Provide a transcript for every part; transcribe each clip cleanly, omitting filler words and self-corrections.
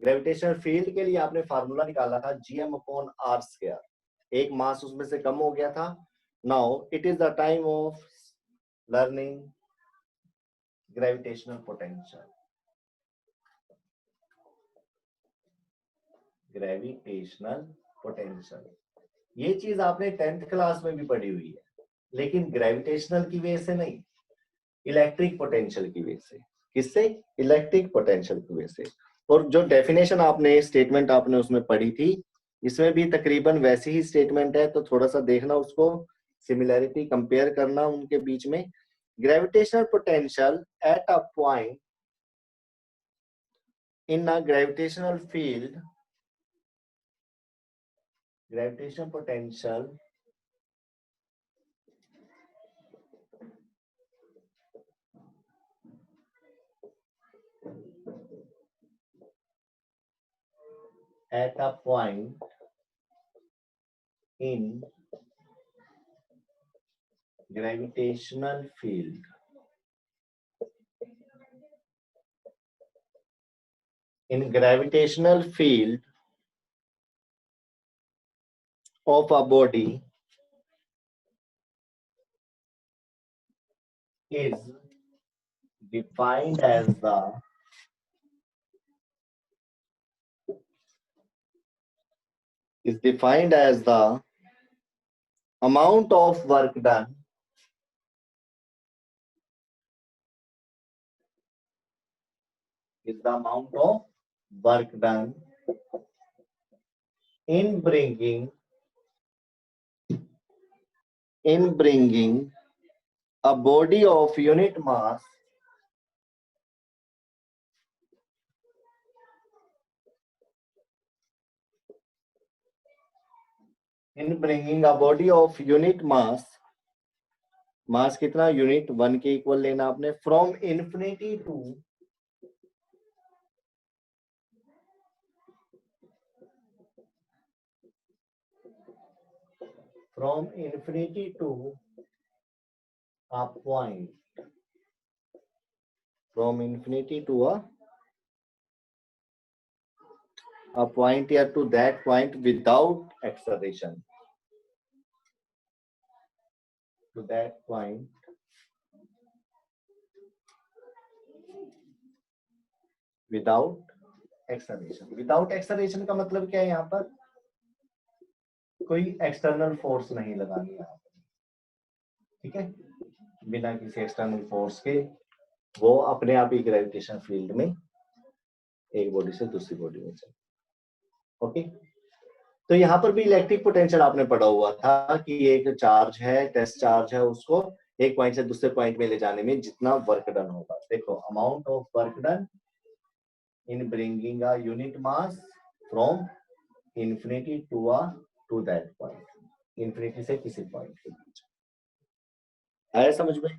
Gravitational field के लिए आपने फार्मूला निकाला था gm/r², एक मास उसमें से कम हो गया था। Now it is the time of learning gravitational potential. Gravitational potential, ये चीज आपने 10th क्लास में भी पढ़ी हुई है, लेकिन ग्रेविटेशनल की वजह से नहीं, इलेक्ट्रिक पोटेंशियल की वजह से। किससे? इलेक्ट्रिक पोटेंशियल की वजह से। और जो डेफिनेशन आपने, स्टेटमेंट आपने उसमें पढ़ी थी, इसमें भी तकरीबन वैसी ही स्टेटमेंट है, तो थोड़ा सा देखना उसको, सिमिलैरिटी कंपेयर करना उनके बीच में। Gravitational potential at a point in a gravitational field, gravitational potential at a point in gravitational field of a body is defined as the amount of work done in bringing a body of unit mass mass कितना? Unit 1 के equal लेना आपने, from infinity to a point, from infinity to a point या to that point without acceleration, to that point without acceleration। Without acceleration का मतलब क्या है? यहाँ पर कोई एक्सटर्नल फोर्स नहीं लगानी है, ठीक है, बिना किसी एक्सटर्नल फोर्स के वो अपने आप ही ग्रेविटेशन फील्ड में एक बॉडी से दूसरी बॉडी में चले। ओके, तो यहाँ पर भी इलेक्ट्रिक पोटेंशियल आपने पढ़ा हुआ था कि एक चार्ज है, टेस्ट चार्ज है, उसको एक पॉइंट से दूसरे पॉइंट में ले जाने में जितना वर्क डन होगा। देखो, amount of work done in bringing a unit mass from infinity to that point, infinity से किसी पॉइंट के बीच। आया समझ में?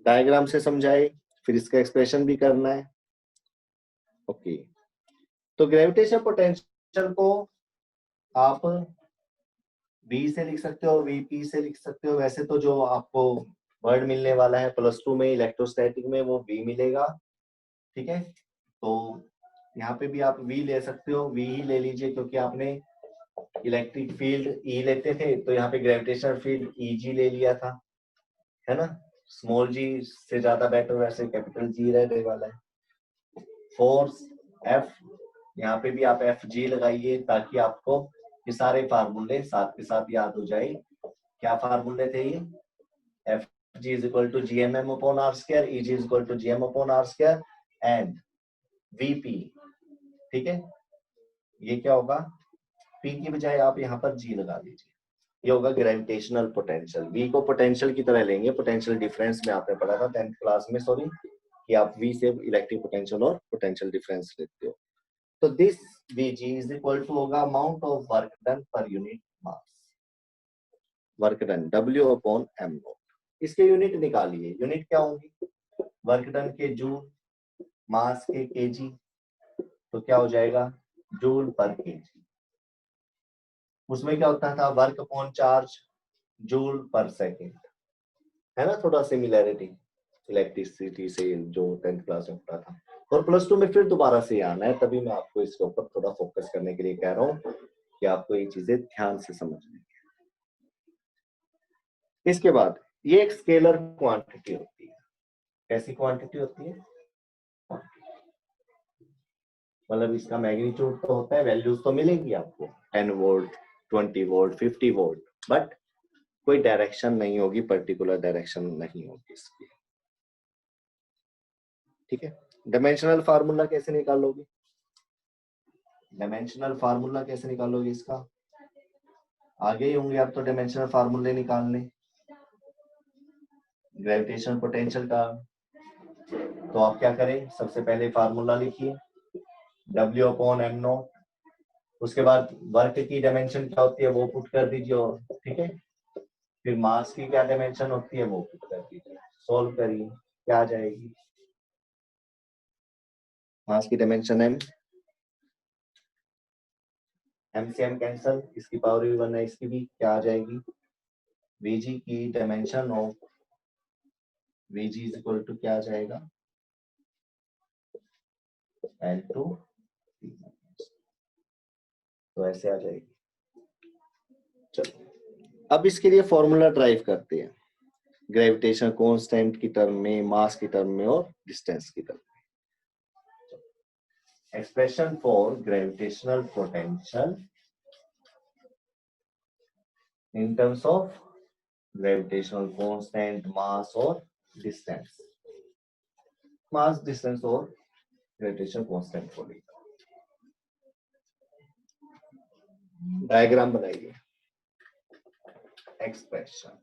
डायग्राम से समझाए, फिर इसका एक्सप्रेशन भी करना है। ओके, तो ग्रेविटेशन पोटेंशियल को आप V से लिख सकते हो, VP से लिख सकते हो। वैसे तो जो आपको वर्ड मिलने वाला है +2 में इलेक्ट्रोस्टैटिक में, वो V मिलेगा, ठीक है। तो यहाँ पे भी आप V ले सकते हो, V ही ले लीजिए, क्योंकि आपने इलेक्ट्रिक फील्ड E लेते थे, तो यहाँ पे ग्रेविटेशनल फील्ड EG ले लिया था, है ना। स्मॉल g से ज्यादा बेटर, वैसे कैपिटल G रहने वाला है। फोर्स F, यहाँ पे भी आप FG लगाइए, ताकि आपको ये सारे फार्मूले साथ के साथ याद हो जाए। क्या फार्मूले थे ये? FG is equal to GMM/r², EG is equal to GM/r² and VP, ठीक है। ये क्या होगा? P की बजाय आप यहाँ पर G लगा दीजिए, ये होगा ग्रेविटेशनल पोटेंशियल। V को पोटेंशियल की तरह लेंगे, पोटेंशियल डिफरेंस में आपने पढ़ा था 10th क्लास में, सॉरी, कि आप V से इलेक्ट्रिक पोटेंशियल और पोटेंशियल डिफरेंस लेते हो। तो this Vg is equal to होगा amount of work done per unit mass, work done W/m0। इसके यूनिट निकालिए। यूनिट क्या होंगी? वर्क डन के जूल, मास के केजी, तो क्या हो जाएगा? जूल पर केजी। उसमें क्या होता था? वर्क अपॉन चार्ज, जूल पर सेकेंड, है ना। थोड़ा सिमिलैरिटी इलेक्ट्रिसिटी से जो 10th क्लास में पढ़ा था। और प्लस 2 में फिर दोबारा से आना है, तभी मैं आपको इसके ऊपर थोड़ा फोकस करने के लिए कह रहा हूँ कि आपको ये चीजें ध्यान से समझनी है। इसके बाद ये एक स्केलर क्वांटिटी होती है। कैसी क्वांटिटी होती है? मतलब इसका मैग्नीट्यूड तो होता है, वैल्यूज तो मिलेंगी आपको 10 वोल्ट, 20 वोल्ट, 50 वोल्ट, बट कोई डायरेक्शन नहीं होगी, पर्टिकुलर डायरेक्शन नहीं होगी इसकी। ठीक है। डायमेंशनल फार्मूला कैसे निकालोगे? डायमेंशनल फार्मूला कैसे निकालोगे इसका? आगे ही होंगे आप तो डायमेंशनल फार्मूले निकालने ग्रेविटेशन पोटेंशियल का। तो आप क्या करें, सबसे पहले फार्मूला लिखिए W/m0। उसके बाद वर्क की डायमेंशन क्या होती है वो पुट कर दीजिए, और ठीक है, फिर मास की क्या डायमेंशन होती है वो पुट कर दीजिए, सोल्व करिए, क्या आ जाएगी? मास की डायमेंशन m से m कैंसल, इसकी पावर भी 1 है, इसकी भी क्या आ जाएगी? Vg की dimension of Vg is equal to क्या आ जाएगा? L2, तो ऐसे आ जाएगी। चलो अब इसके लिए फॉर्मूला ड्राइव करते हैं, ग्रेविटेशन कांस्टेंट की टर्म में, मास की टर्म में और डिस्टेंस की टर्म में। Expression for gravitational potential in terms of gravitational constant, mass और डिस्टेंस, मास, डिस्टेंस और ग्रेविटेशन कांस्टेंट को लेकर डायग्राम बनाइए। एक्सप्रेशन,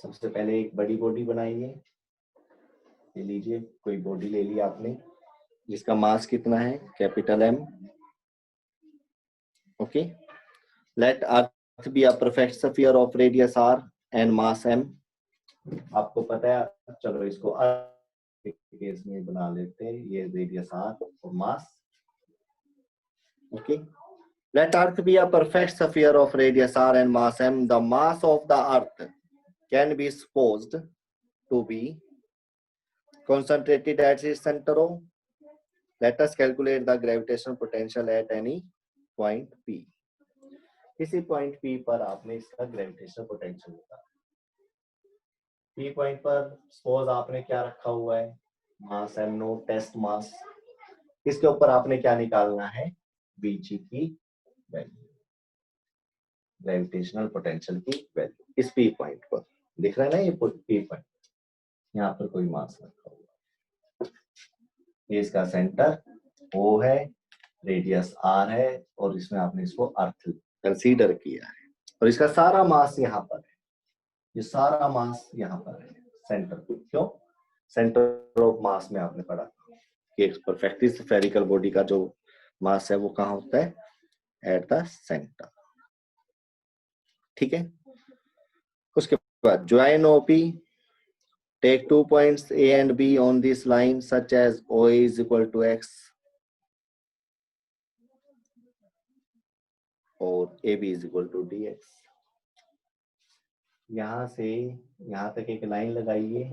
सबसे पहले एक बड़ी बॉडी बनाइए। ये लीजिए, कोई बॉडी ले ली आपने जिसका मास कितना है? Capital M। Okay, let earth be a perfect sphere of radius R and mass M। आपको पता है, चलो इसको केस में बना लेते हैं, ये रेडियस R और mass. Okay, let earth be a perfect sphere of radius R and mass M. The mass of the earth can be supposed to be concentrated at its center O. Let us calculate the gravitational potential at any point P. किसी point P पर आपने इसका gravitational potential निकाला। P point पर suppose आपने क्या रखा हुआ है? मास m0, टेस्ट मास। इसके ऊपर आपने क्या निकालना है? Vg की वैल्यू, ग्रेविटेशनल पोटेंशियल की वैल्यू इस P पॉइंट पर। दिख रहा है ना ये P पॉइंट, यहाँ पर कोई मास रखा हुआ, ये इसका सेंटर O है, रेडियस R है, और इसमें आपने इसको अर्थ कंसीडर किया है, और इसका सारा मास यहाँ पर है, ये सारा मास यहाँ पर है सेंटर पर। क्यों? सेंटर ऑफ मास में आपने पढ़ा कि एक परफेक्टली स्फेरिकल बॉडी का जो मास है वो कहाँ होता है? At the centre. ठीक है। उसके बाद join OP, take 2 points A and B on this line such as OA is equal to X और AB is equal to DX। यहां से यहां तक एक लाइन लगाइए,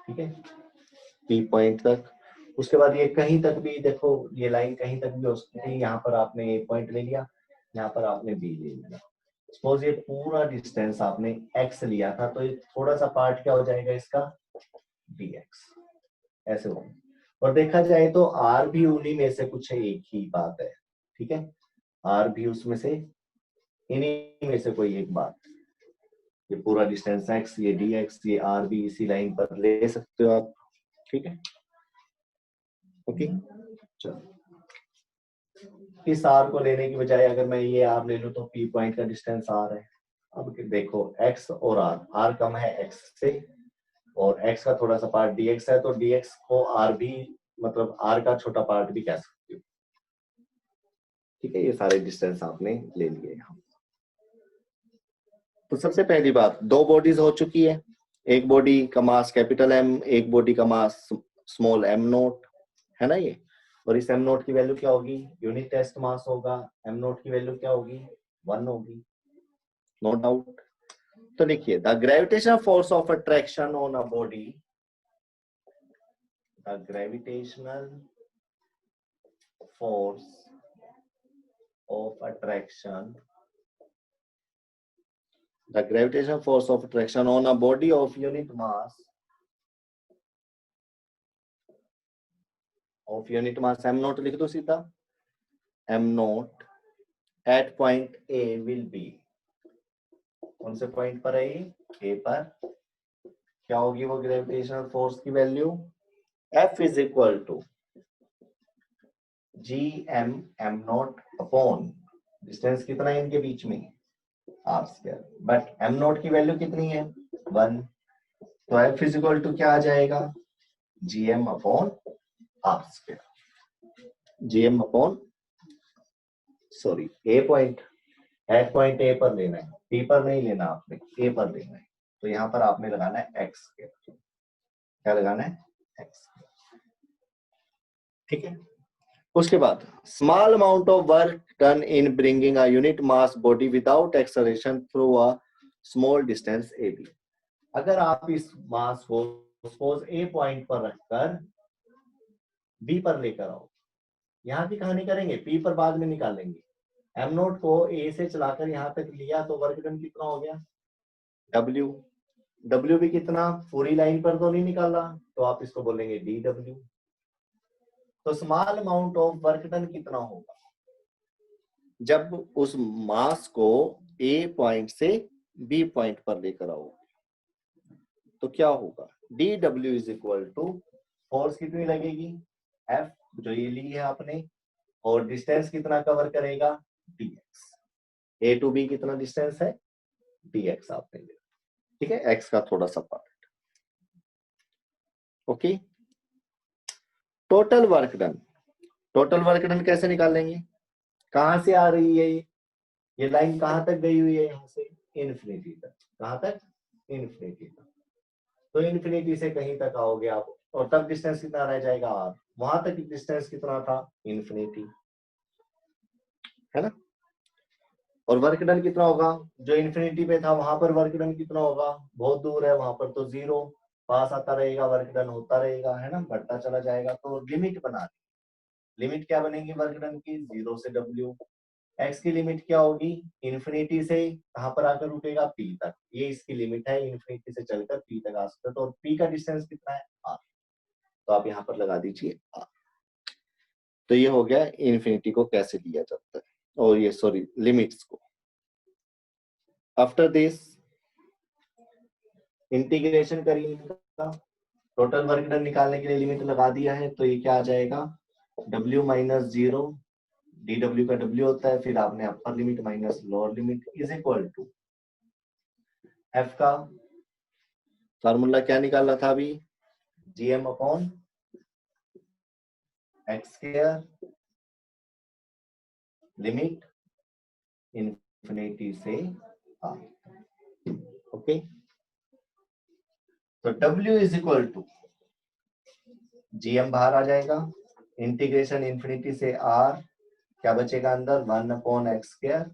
ठीक है, P पॉइंट तक। उसके बाद ये कहीं तक भी, देखो ये लाइन कहीं तक भी हो सकती थी, यहाँ पर आपने A पॉइंट ले लिया, यहाँ पर आपने B ले लिया। सपोज ये पूरा डिस्टेंस आपने X लिया था, तो ये थोड़ा सा पार्ट क्या हो जाएगा इसका? DX, ऐसे होगा। और देखा जाए तो R भी उन्हीं में से कुछ एक ही बात है, ठीक है, R भी उसमें से इन्हीं में से कोई एक बात। ये पूरा डिस्टेंस x, ये dx, ये r भी इसी लाइन पर ले सकते हो आप, ठीक है। ओके, चलो इस r को लेने की बजाय अगर मैं ये r ले लूं तो p पॉइंट का डिस्टेंस r है। अब देखो x और r कम है x से, और x का थोड़ा सा पार्ट dx है, तो dx को r भी, मतलब r का छोटा पार्ट भी कह सकते हो, ठीक है। ये सारे डिस्टेंस आपने ले लिए यहाँ। तो सबसे पहली बात, दो बॉडीज हो चुकी है, एक बॉडी का मास कैपिटल M, एक बॉडी का मास स्मॉल m0 है ना ये। और इस m0 की वैल्यू क्या होगी? यूनिट टेस्ट मास होगा, m0 की वैल्यू क्या होगी? 1 होगी, नो डाउट। तो लिखिए the gravitational force of attraction on a body, the gravitational force of attraction, the gravitational force of attraction on a body of unit mass m naught लिख दो सीधा, m naught at point A will be, कौन से point पर है A पर, क्या होगी वो ग्रेविटेशनल फोर्स की value, F is equal to GM m naught upon distance कितना है इनके बीच में r square, but m naught की वैल्यू कितनी है 1, तो F इज इक्वल टू क्या आ जाएगा GM upon r square, GM upon sorry A point, at point A पर लेना है, P पर नहीं लेना आपने, A पर लेना है, तो यहाँ पर आपने लगाना है x स्क्वायर, क्या लगाना है x स्क्वायर, ठीक है। उसके बाद small amount of work done in bringing a unit mass body without acceleration through a small distance A B, अगर आप इस मास को सपोज ए पॉइंट पर रखकर बी पर लेकर आओ, यहाँ की कहानी करेंगे, पी पर बाद में निकालेंगे, एम नोट को ए से चलाकर यहाँ तक लिया तो वर्क डन कितना हो गया डब्ल्यू, डब्ल्यू भी कितना, पूरी लाइन पर तो नहीं निकाला, तो आप इसको बोलेंगे डी डब्ल्यू, तो small amount of work done कितना होगा, जब उस मास को ए पॉइंट से बी पॉइंट पर लेकर आओ तो क्या होगा, D W is equal to force कितनी लगेगी एफ जो ये ली है आपने, और डिस्टेंस कितना कवर करेगा dx, ए टू बी कितना डिस्टेंस है dx आपने लिया, ठीक है, एक्स का थोड़ा सा part, okay. Total work done, total work done कैसे निकालेंगे, कहां से आ रही है ये लाइन कहां तक गई हुई है, यहां से इन्फिनिटी तक, कहां तक इन्फिनिटी तक, तो इन्फिनिटी से कहीं तक आओगे आप, और तब डिस्टेंस कितना रह जाएगा r, वहां तक डिस्टेंस कितना था इन्फिनिटी, है ना, और वर्क डन कितना होगा, जो इन्फिनिटी पे था वहां पर वर्क डन कितना होगा, बहुत दूर है वहां पर तो जीरो, पास आता रहेगा वर्क डन होता रहेगा, है ना, बढ़ता चला जाएगा, तो लिमिट बना, लिमिट क्या बनेगी वर्क डन की, 0 से w, x की लिमिट क्या होगी इन्फिनिटी से कहां पर आकर रुकेगा p तक, ये इसकी लिमिट है, इन्फिनिटी से चलकर p तक आ सकता है, तो p का डिस्टेंस कितना है r, तो आप यहाँ पर लगा दीजिए r, तो ये हो गया इन्फिनिटी को कैसे लिया जाता है, और ये सॉरी लिमिट्स को। आफ्टर दिस इंटीग्रेशन करिए इनका, टोटल वर्क डन निकालने के लिए लिमिट लगा दिया है, तो ये क्या आ जाएगा w माइनस 0, dw का w होता है, फिर आपने upper limit minus lower limit is equal to f का फार्मूला क्या निकाला था अभी, gm upon x square limit infinity से r, ओके, तो w is equal to gm बाहर आ जाएगा, इंटीग्रेशन इन्फिनिटी से r, क्या बचेगा अंदर 1 upon x square,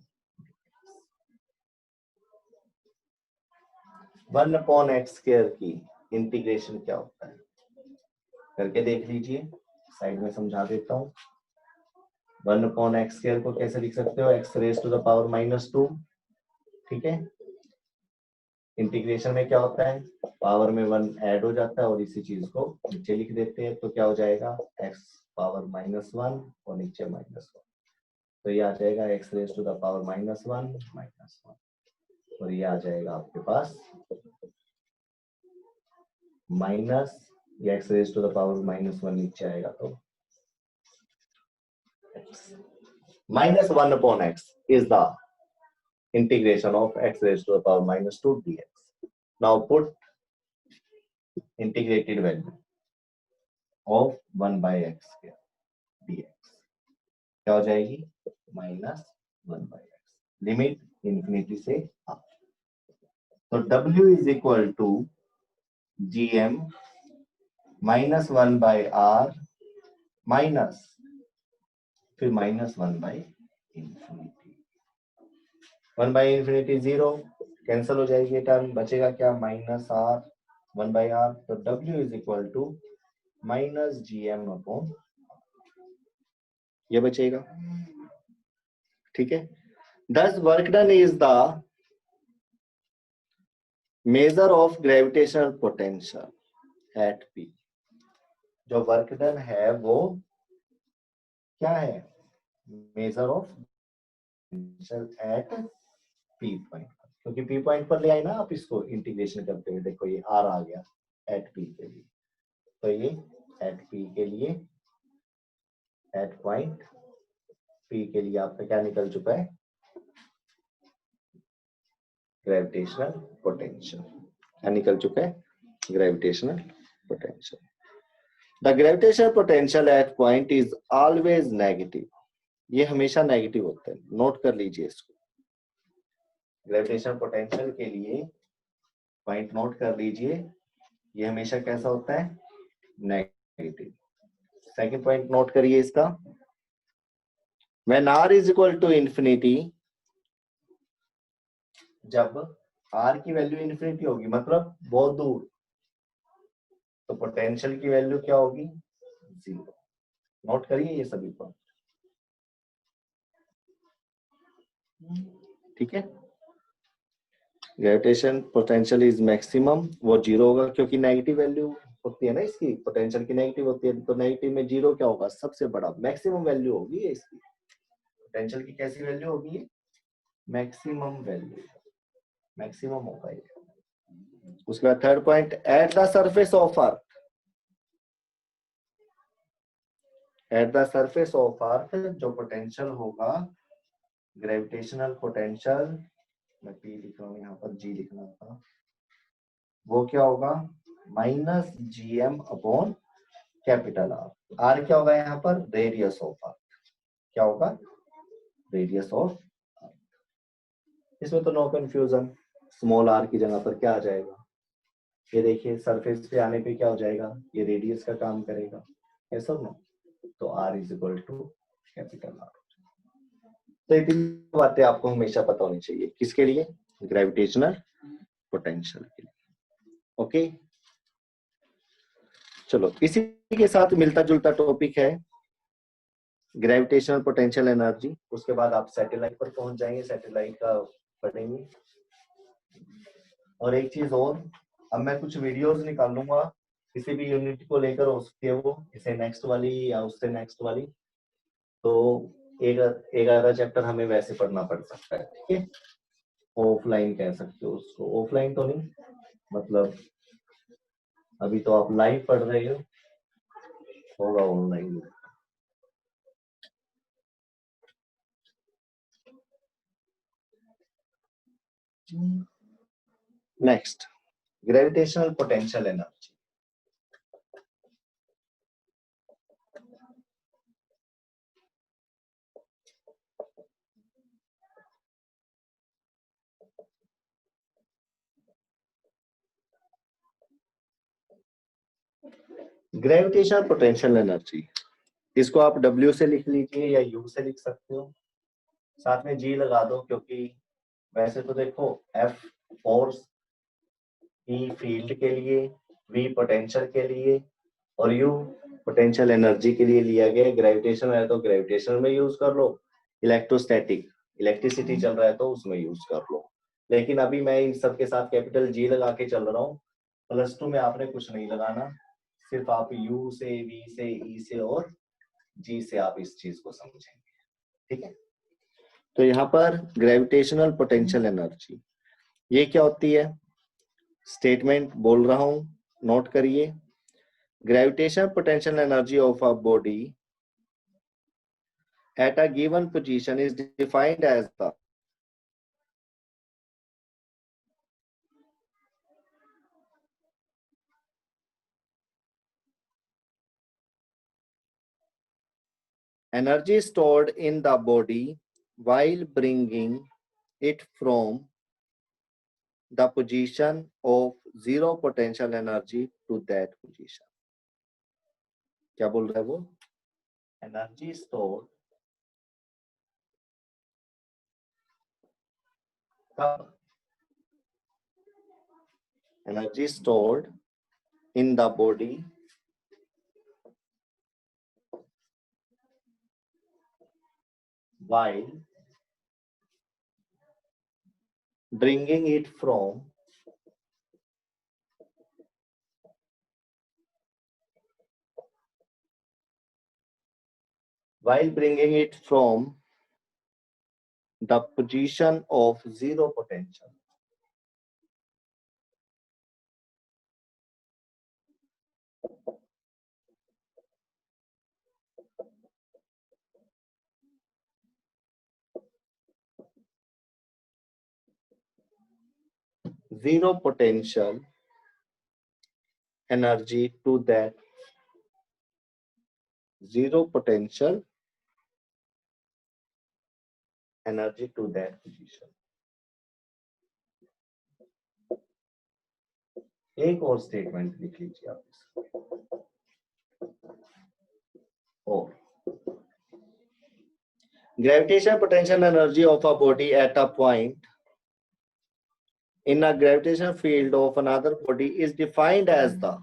1 upon x square की इंटीग्रेशन क्या होता है करके देख लीजिए, साइड में समझा देता हूँ, 1 अपॉन एक्स स्क्वायर को कैसे लिख सकते हो, X raise to the power -2, ठीक है, इंटीग्रेशन में क्या होता है पावर में 1 ऐड हो जाता है और इसी चीज को नीचे लिख देते हैं, तो क्या हो जाएगा x पावर -1 और नीचे -1, तो ये आ जाएगा x raise to the power -1 और ये आ जाएगा आपके पास माइनस, ये x raise to the power -1 नीचे आएगा तो -1 upon x is the integration of x raised to the power -2 dx. Now put integrated value of 1 by x square dx, क्या हो जाएगी -1 by x, लिमिट इन्फिनिटी से up, तो w is equal to gm -1 by r minus फिर -1 by infinity, 1 by infinity 0, cancel हो जाएगी ये term, बचेगा क्या माइनस आर 1/r, तो W is equal to minus GM upon ये बचेगा। ठीक है, thus work done is the measure of gravitational potential at P। जो वर्क डन है वो क्या है, measure of at P point, क्योंकि P पॉइंट पर ले आए ना आप इसको इंटीग्रेशन करते हुए, देखो ये R आ गया एट P के लिए, तो ये एट P के लिए एट पॉइंट P के लिए आपका क्या निकल चुका है, ग्रेविटेशनल पोटेंशियल, क्या निकल चुका है, gravitational potential. The gravitational potential at point is always negative, ये हमेशा नेगेटिव होता है, नोट कर लीजिए इसको। ग्रेविटेशनल पोटेंशियल के लिए पॉइंट नोट कर लीजिए, ये हमेशा कैसा होता है, नेगेटिव। सेकंड पॉइंट नोट करिए इसका, when r is equal to infinity, जब r की वैल्यू इंफिनिटी होगी मतलब बहुत दूर, तो पोटेंशियल की वैल्यू क्या होगी, 0। नोट करिए ये सभी पॉइंट, ठीक है। ग्रेविटेशन पोटेंशियल इज मैक्सिमम, वो 0 होगा क्योंकि नेगेटिव वैल्यू होती है ना इसकी, पोटेंशियल की नेगेटिव होती है, तो नेगेटिव में 0 क्या होगा, सबसे बड़ा मैक्सिमम वैल्यू होगी इसकी। पोटेंशियल की कैसी वैल्यू होगी, मैक्सिमम वैल्यू, मैक्सिमम होगा ये। उसके बाद third point, at the surface of earth, at the surface of earth जो पोटेंशियल होगा, ग्रेविटेशनल पोटेंशियल, मैं P लिख रहा हूँ यहाँ पर, G लिखना था, वो क्या होगा, minus GM upon capital R। R क्या होगा यहाँ पर, रेडियस ऑफ अर्थ, क्या होगा, रेडियस ऑफ अर्थ। इसमें तो नो कंफ्यूजन, स्मॉल r की जगह पर क्या आ जाएगा, ये देखिए सरफेस पे आने पे क्या हो जाएगा, ये रेडियस का काम करेगा, ऐसा ना, तो r is equal to capital R। तो इतनी बातें आपको हमेशा पता होनी चाहिए, किसके लिए, ग्रेविटेशनल पोटेंशियल के लिए। ओके, चलो इसी के साथ मिलता जुलता टॉपिक है ग्रेविटेशनल पोटेंशियल एनर्जी, उसके बाद आप सैटेलाइट पर पहुंच जाएंगे, सैटेलाइट का पढ़ेंगे। और एक चीज और, अब मैं कुछ वीडियोस निकाल लूंगा किसी भी यूनिट को लेकर, हो सकती है वो इसे नेक्स्ट वाली या उससे नेक्स्ट वाली, तो एक आधा चैप्टर हमें वैसे पढ़ना पड़ सकता है, ठीक है, ऑफलाइन कह सकते हो उसको, ऑफलाइन तो नहीं, मतलब अभी तो आप लाइव पढ़ रहे हो, होगा online. Next, gravitational potential energy. Gravitational potential energy, इसको आप W से लिख लीजिए या U से लिख सकते हो, साथ में G लगा दो, क्योंकि वैसे तो देखो F फोर्स, E फील्ड के लिए, V पोटेंशियल के लिए और U पोटेंशियल एनर्जी के लिए लिया गया। ग्रेविटेशन है तो ग्रेविटेशन में यूज कर लो, इलेक्ट्रोस्टैटिक इलेक्ट्रिसिटी चल रहा है तो उसमें यूज कर लो, लेकिन अभी मैं इन सब के साथ कैपिटल G लगा के चल रहा हूँ। +2 में आपने कुछ नहीं लगाना, सिर्फ आप U से, V से, E से और G से आप इस चीज को समझेंगे, ठीक है। तो यहाँ पर ग्रेविटेशनल पोटेंशियल एनर्जी ये क्या होती है, स्टेटमेंट बोल रहा हूं, नोट करिए। Gravitational potential energy of a body at a given position is defined as the energy stored in the body while bringing it from the position of zero potential energy to that position। क्या बोल रहा है वो, energy store कब, energy stored in the body while bringing it from the position of zero potential. Zero potential energy to that zero potential energy to that position. एक और statement लिख लीजिए आप इसको। और gravitational potential energy of a body at a point in a gravitational field of another body is defined as the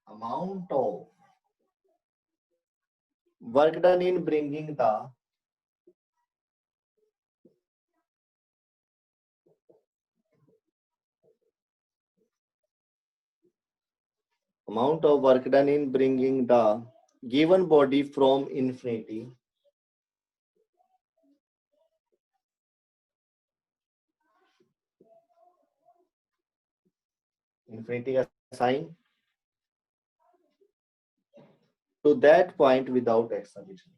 amount of work done in bringing the given body from infinity का साइन to that point without acceleration.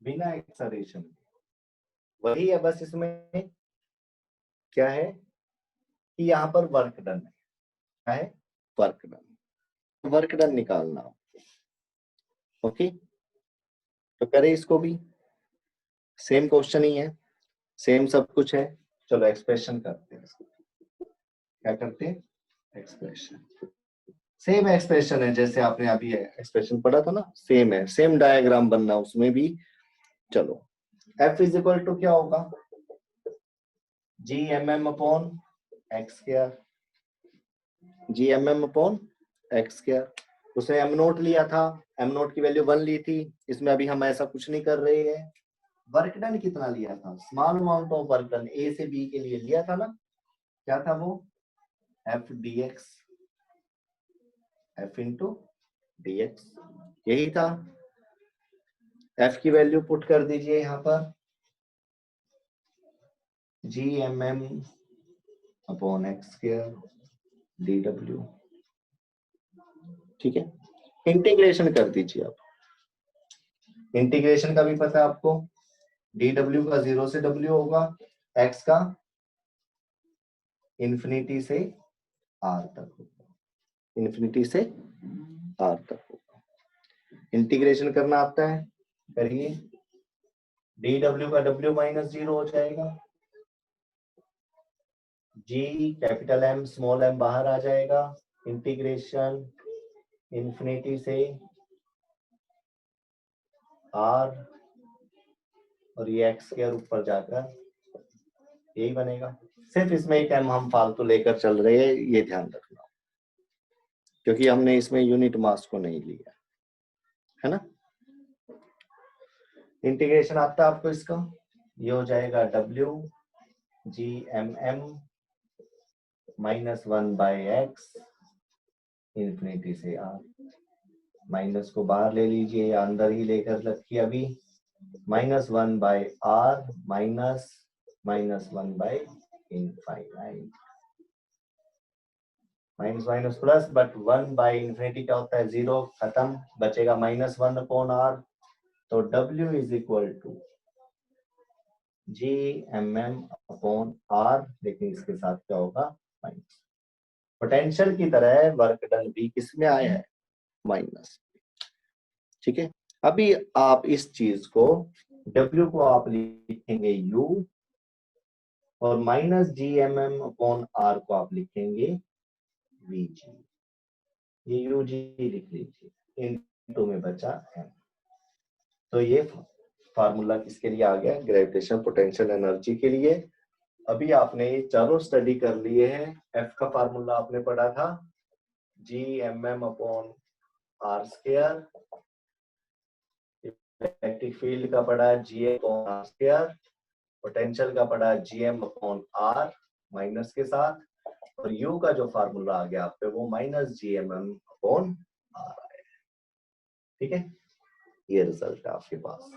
बिना acceleration, वही है बस इसमें क्या है कि यहाँ पर वर्क डन है, क्या है वर्क डन निकालना। ओके, तो करें इसको भी, सेम क्वेश्चन ही है, सेम सब कुछ है। चलो एक्सप्रेशन करते हैं, क्या करते हैं, एक्सप्रेशन। सेम एक्सप्रेशन है जैसे आपने अभी एक्सप्रेशन पढ़ा था ना, सेम है, सेम डायग्राम बनना उसमें भी। चलो F इज इक्वल टू क्या होगा, GMM upon x square, GMM upon x square. उसने एम नोट लिया था, एम नोट की वैल्यू 1 ली थी, इसमें अभी हम ऐसा कुछ नहीं कर रहे हैं। वर्क डन कितना लिया था, small amount of work done A से बी के लिए लिया था ना, क्या था वो, F dx, F into dx, यही था। F की वैल्यू पुट कर दीजिए यहाँ पर, GMM upon x square dw, ठीक है। इंटीग्रेशन कर दीजिए आप, इंटीग्रेशन का भी पता है आपको, dw का 0 से w होगा, x का इंफिनिटी से r तक होगा, इंफिनिटी से r तक होगा। इंटीग्रेशन करना आता है, करिए। dw का w माइनस 0 हो जाएगा, g capital M small m बाहर आ जाएगा, इंटीग्रेशन इंफिनिटी से r और ये x के ऊपर जाकर यही बनेगा। सिर्फ इसमें एक m हम फालतू लेकर चल रहे हैं, ये ध्यान रखना, क्योंकि हमने इसमें यूनिट मास को नहीं लिया है ना। इंटीग्रेशन आता है आपको इसका, ये हो जाएगा w GMM minus 1 by X infinity से r, माइनस को बाहर ले लीजिए या अंदर ही लेकर रखिए अभी, minus 1 by r minus 1 by infinite, minus minus plus, but 1 by infinity क्या होता है, 0, खत्म, बचेगा माइनस 1 अपॉन r। तो w is equal to GMM upon r, लेकिन इसके साथ क्या होगा, माइनस। पोटेंशियल की तरह वर्क डन भी किसमें आया है, माइनस, ठीक है। अभी आप इस चीज को, W को आप लिखेंगे U और माइनस GMM अपॉन R को आप लिखेंगे VG, ये UG लिख लीजिए, इनटू में बचा M। तो ये फार्मूला किसके लिए आ गया? ग्रेविटेशनल पोटेंशियल एनर्जी के लिए। अभी आपने ये चारों स्टडी कर लिए हैं। F का फार्मूला आपने पढ़ा था Gmm/r²। इलेक्ट्रिक फील्ड का पढ़ा Ga/r²। पोटेंशियल का पढ़ा Gm/r माइनस के साथ, और U का जो फार्मूला आ गया आप पे वो -Gmm/r आया। ठीक है, ये रिजल्ट है आपके पास।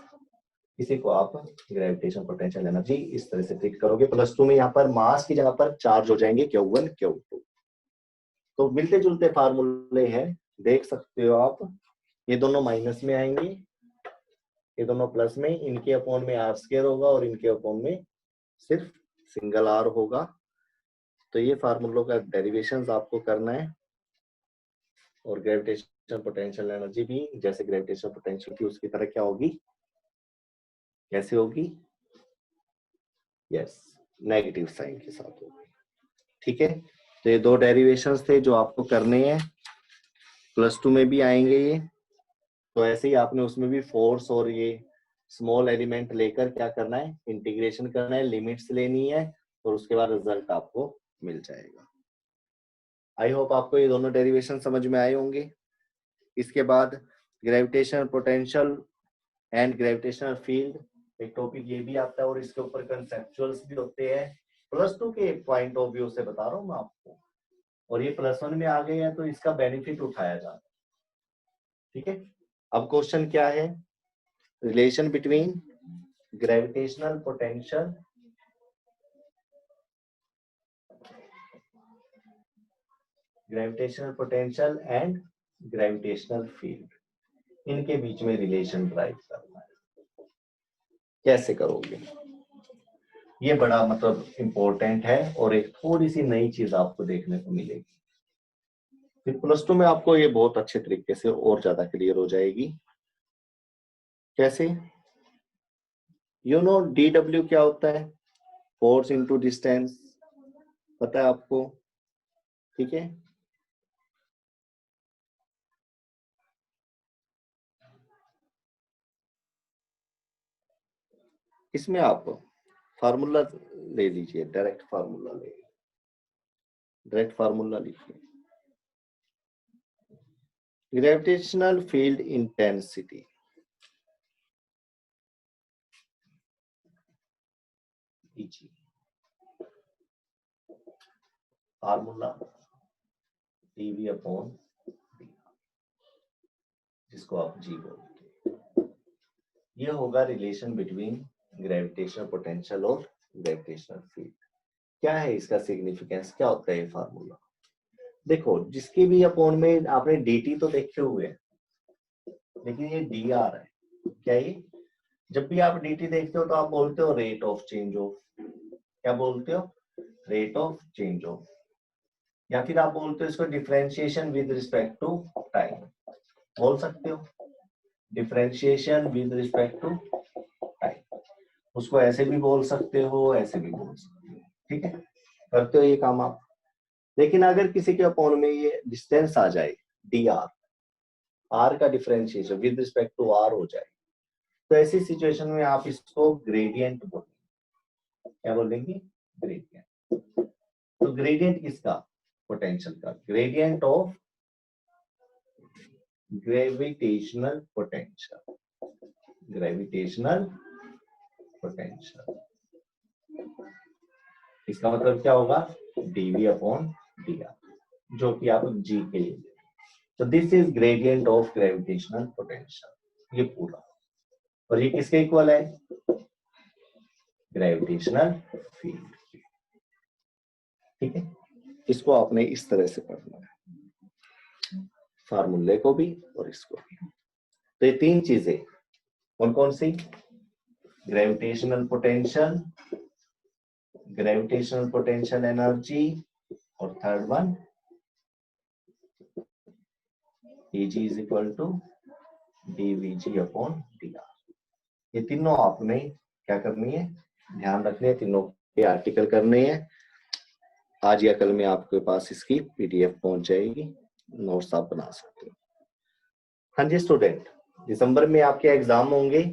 इसी को आप ग्रेविटेशन पोटेंशियल एनर्जी इस तरह से ट्रीट करोगे। +2 में यहाँ पर मास की जगह पर चार्ज हो जाएंगे Q1 Q2। तो मिलते जुलते फार्मूले हैं, देख सकते हो आप। ये दोनों माइनस में आएंगे, ये दोनों प्लस में, इनके अपॉन में r² होगा और इनके अपॉन में सिर्फ सिंगल r होगा। तो ये फार्मूलों का डेरिवेशंस आपको करना है। और ग्रेविटेशन पोटेंशियल एनर्जी भी जैसे ग्रेविटेशन पोटेंशियल की उसकी तरह क्या होगी, कैसे होगी? यस, नेगेटिव साइन के साथ होगी। ठीक है, तो ये दो डेरिवेशंस थे जो आपको करने हैं। +2 में भी आएंगे ये। तो ऐसे ही आपने उसमें भी फोर्स और ये स्मॉल एलिमेंट लेकर क्या करना है, इंटीग्रेशन करना है, लिमिट्स लेनी है, और उसके बाद रिजल्ट आपको मिल जाएगा। आई होप आपको ये दोनों डेरिवेशन समझ में आए होंगे। इसके बाद gravitational potential and gravitational field एक टॉपिक ये भी आता है, और इसके ऊपर कंसेप्चुअल्स भी होते हैं। +2 के पॉइंट ऑफ व्यू से बता रहा हूँ मैं आपको, और ये +1 में आ गए हैं तो इसका बेनिफिट उठाया जाता है। ठीक है, अब क्वेश्चन क्या है? Relation between gravitational potential and gravitational field, इनके बीच में रिलेशन ड्राइव करना है। कैसे करोगे? ये बड़ा मतलब इंपॉर्टेंट है, और एक थोड़ी सी नई चीज आपको देखने को मिलेगी। फिर +2 में आपको ये बहुत अच्छे तरीके से और ज्यादा क्लियर हो जाएगी। कैसे? DW क्या होता है? फोर्स इनटू डिस्टेंस, पता है आपको? ठीक है, इसमें आप फार्मूला ले लीजिए, डायरेक्ट फार्मूला लिखिए। Gravitational field intensity formula dV/d, जिसको आप G बोलते हैं। ये होगा रिलेशन बिटवीन ग्रेविटेशनल पोटेंशियल और ग्रेविटेशनल फील्ड। क्या है इसका सिग्निफिकेंस, क्या होता है ये फार्मूला? देखो, जिसके भी अपॉन में आपने dt तो देखे हुए हैं, लेकिन ये dr है। क्या ये? जब भी आप dt देखते हो तो आप बोलते हो रेट ऑफ चेंज ऑफ, क्या बोलते हो? रेट ऑफ चेंज ऑफ, या फिर आप बोलते हो इसको differentiation with respect to time, बोल सकते हो differentiation with respect to time. उसको ऐसे भी बोल सकते हो, ऐसे भी बोल सकते हो। ठीक है, करते हो ये काम आप। लेकिन अगर किसी के अपॉन में ये डिस्टेंस आ जाए dr, r का differentiation with respect to r हो जाए, तो ऐसी सिचुएशन में आप इसको ग्रेडियंट बोलेंगे। क्या बोलेंगे? ग्रेडियंट। तो ग्रेडियंट किसका? पोटेंशियल का। ग्रेडियंट ऑफ ग्रेविटेशनल पोटेंशियल, इसका मतलब क्या होगा? dV/dr, जो कि आप G के लिए। तो this is gradient of gravitational potential, ये पूरा। और ये किसके इक्वल है? Gravitational field. ठीक है, इसको आपने इस तरह से पढ़ना है, फार्मूले को भी और इसको भी। तो ये तीन चीजें कौन कौन सी? ग्रेविटेशनल पोटेंशियल एनर्जी, और third one Eg is equal to dVg/dr। ये तीनों आपने क्या करनी है? ध्यान रखने, तीनों के आर्टिकल करने हैं। आज या कल में आपके पास इसकी PDF पहुंच जाएगी, नोट्स आप बना सकते हो। हाँ जी स्टूडेंट, दिसंबर में आपके एग्जाम होंगे